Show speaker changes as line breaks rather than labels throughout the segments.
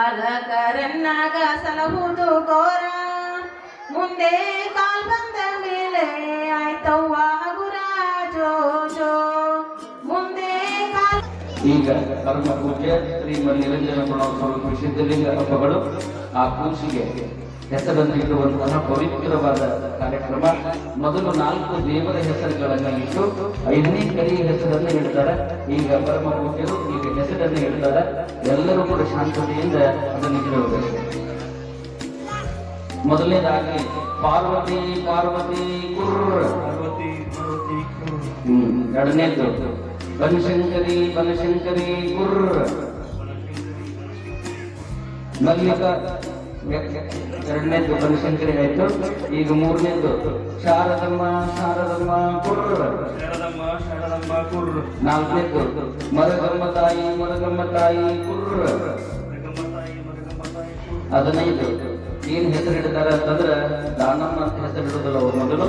ಬಾಲಕರನ್ನಾಗ ಸಲಹುದು ಘೋರ, ಮುಂದೆ ಕಾಲ್ ಬಂದ ಮೇಲೆ ಆಯ್ತವ್ವ ಹಗುರ ಜೋ ಜೋ, ಮುಂದೆ ಕಾಲ್.
ಈಗ ಕರ್ಮ ಪೂಜೆ ಶ್ರೀಮನ್ ನಿರಂಜನ ಪ್ರಣವ ವಿಶುದ್ಧಲಿಂಗ ಹಬ್ಬಗಳು ಆ ಕೂಸಿಗೆ ಹೆಸರನ್ನು ಇಡುವಂತಹ ಪವಿತ್ರವಾದ ಕಾರ್ಯಕ್ರಮ. ಮೊದಲು 4 ದೇವರ ಹೆಸರುಗಳನ್ನು ಇಟ್ಟು 5ನೇ ಕರಿಯ ಹೆಸರನ್ನು ಇಡ್ತಾರೆ. ಈಗ ಪರಮ ಪೂಜ್ಯರು ಈಗ ಹೆಸರನ್ನು ಇಡ್ತಾರೆ. ಎಲ್ಲರೂ ಕೂಡ ಶಾಂತತೆಯಿಂದ ಅದನ್ನು ಇಡಬೇಕು. ಮೊದಲನೇದಾಗಿ ಪಾರ್ವತಿ ಪಾರ್ವತಿ ಕುರ್ರ, ಎರಡನೇದು ಬನಶಂಕರಿ ಬನಶಂಕರಿ ಕುರ್ರ, ಮಲ್ಲಿಕ ಎರಡನೇದು ಬನಶಂಕರಿ ಆಯ್ತು. ಈಗ 3ನೇದು ಶಾರದಮ್ಮ ಶಾರದಮ್ಮ ಕುರ್ರ, 4ನೇದು ಮರಗಮ್ಮ ತಾಯಿ ಮರಗಮ್ಮ ತಾಯಿ ಕುರ್ರ, 15 ಏನ್ ಹೆಸರು ಇಡ್ತಾರೆ ಅಂತಂದ್ರೆ ದಾನಮ್ಮ ಅಂತ ಹೆಸರು ಇಡುದಿಲ್ಲ. ಅವ್ರು ಮೊದಲು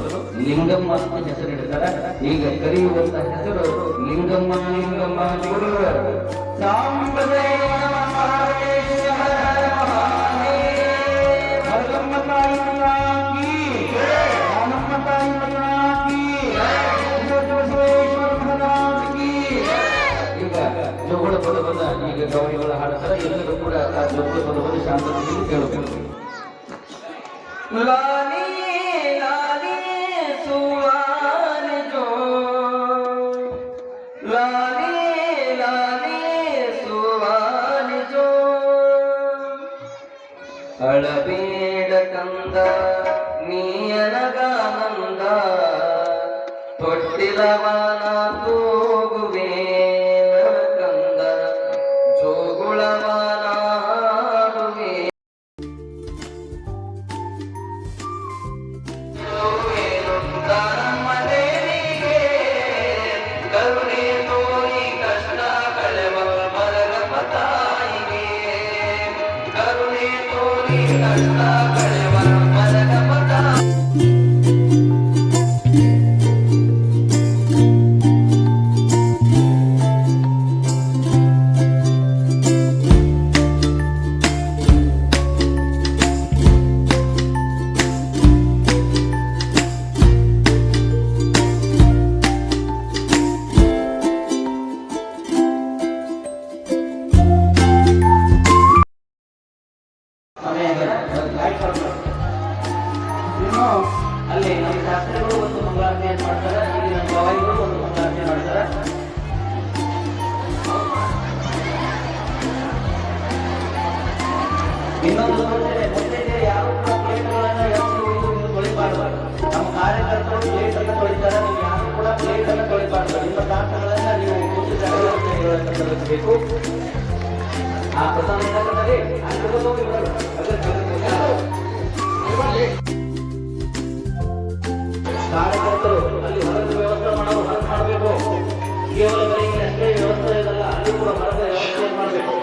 ಲಿಂಗಮ್ಮ ಅಂತ ಹೆಸರು ಇಡ್ತಾರೆ. ಈಗ ಕರೆಯುವಂತ ಹೆಸರು ಲಿಂಗಮ್ಮ ಲಿಂಗಮ್ಮ ಕುರ್ರ. ಜೋಗಳ ಪದವನ್ನು ಈಗ ಗೌರಿಗಳು ಹಾಡ್ತಾರೆ. ಎಲ್ಲರೂ ಕೂಡ ಆ ಜೋಗಳ ಪದವನ್ನು ಶಾಂತತೆಯಲ್ಲಿ ಕೇಳಬೇಕು. ಲಾಲಿ ಲಾಲಿ ಸುವಾನೆ ಜೋ, ಲಾಲಿ ಲಾಲಿ ಸುವಾನೆ ಜೋ, ಅಳಬೇಡ ಕಂದ ನೀಯನಗಾನಂದ, ತೊಟ್ಟಿಲವನ ತೂಗುವೆ ಕಂದ, ಜೋಗುಳವನಾಡುವೆ. ಕರುಣೆ ತೋರಿ ಕಷ್ಟ ಕಳೆವ ಮರಗಮ್ಮ ತಾಯಿಗೆ, ಕರುಣೆ ತೋರಿ ಕಷ್ಟ ಕಳೆವ ಮರಗಮ್ಮ ತಾಯಿ. ಅಲ್ಲಿ ನಮ್ಮ ಶಾಸ್ತ್ರಿಗಳು ಒಂದು ಮಂಗಳಾರತಿಯನ್ನು ಮಾಡ್ತಾರೆ. ಇಲ್ಲಿ ನಮ್ಮ ಗವಾಯಿಗಳು ಒಂದು ಮಂಗಳಾರತಿ ಮಾಡ್ತಾರೆ. ಇನ್ನೊಂದು ಮತ್ತೆ ಯಾರು ಕೂಡ ಪ್ಲೇಟ್ಗಳನ್ನು ಎತ್ತಿ ತೊಳಿಬಾರ್ದು. ನಮ್ಮ ಕಾರ್ಯಕರ್ತರು ಪ್ಲೇಟ್ ಅನ್ನು ತೊಳಿತಾರೆ. ನೀವು ಯಾರು ಕೂಡ ಪ್ಲೇಟ್ ಅನ್ನು ತೊಳಿಬಾರ್ದು. ನಿಮ್ಮ ಪಾತ್ರಗಳನ್ನ ನೀವು ತಲುಪಿಸಬೇಕು. ಆ ಪ್ರಸಂಗ ಕಾರ್ಯಕರ್ತರು ಅಲ್ಲಿ ಹೊರದ ವ್ಯವಸ್ಥೆ ಮಾಡಬೇಕು. ಕೇವಲ ಬರೀ ಅಷ್ಟೇ ವ್ಯವಸ್ಥೆ ಇದಲ್ಲ, ಅಲ್ಲಿ ಕೂಡ ಹೊರದ ವ್ಯವಸ್ಥೆ ಮಾಡಬೇಕು.